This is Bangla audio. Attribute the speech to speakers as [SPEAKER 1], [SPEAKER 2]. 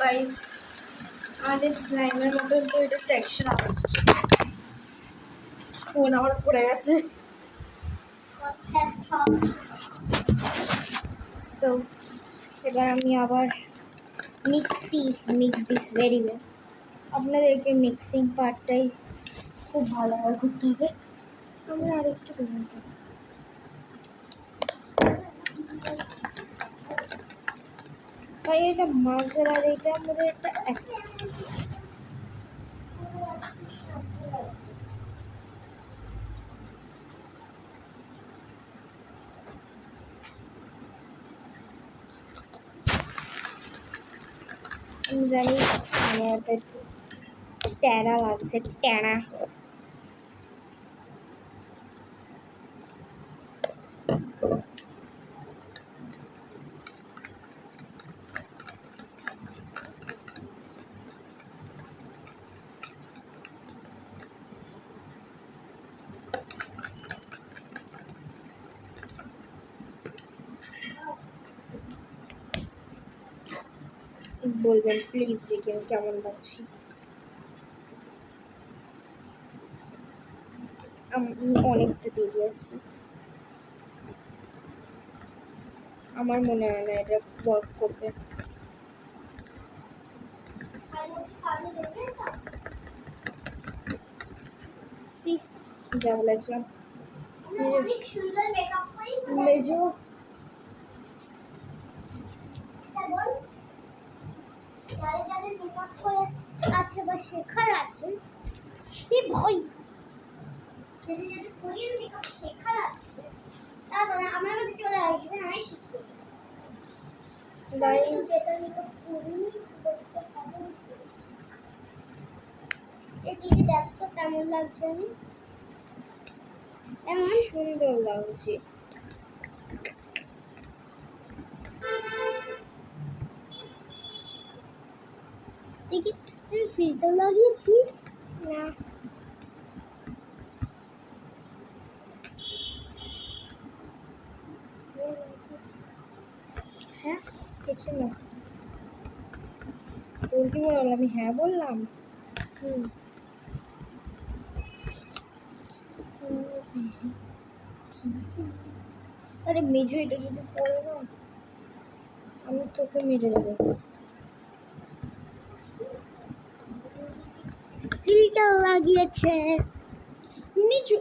[SPEAKER 1] গাইস, আজ এই স্লাইমের মতন তো এটা টেক্সচার আসছে। ফোন আমার পড়ে গেছে। সো এবার আমি আবার মিক্স দিস ভেরি ওয়েল। আপনাদেরকে মিক্সিং পার্টটাই খুব ভালোভাবে করতে হবে। আমরা আরেকটু দেবো। ভাই এটা মাছের আর এটা আমাদের একটা আমি জানি আমাদের ট্যাড়া লাগছে, ট্যাড়া। বলবেন প্লিজ যে কেমন লাগছে। আমি অনেকটা দিয়ে দিয়েছি, আমার মনে হয় না এটা ওয়ার্ক করবে। সি যা বলেছিলাম।
[SPEAKER 2] অনেক সুন্দর মেকআপ করি
[SPEAKER 1] মেজো
[SPEAKER 2] যাদের মেকআপ করে আছে বা শেখার আছে, এই ভয় যাদের কোরিয়ান মেকআপ শেখার আছে তারা আমার মধ্যে চলে আসবে, আমি শিখিয়ে
[SPEAKER 1] গাইস।
[SPEAKER 2] এই দিদি দেখ তো কেমন লাগছে। আমি
[SPEAKER 1] এমন সুন্দর লাগছে।
[SPEAKER 2] দেখি তুই ফিল্টার লাগিয়েছিস
[SPEAKER 1] না, হ্যাঁ কিছু না। তোর কি বললাম? আমি হ্যাঁ বললাম। আরে মেজো, এটা যদি পড়ে না আমি তোকে মেরে দেবো।
[SPEAKER 2] ফিল্টার লাগিয়েছে
[SPEAKER 1] মেজো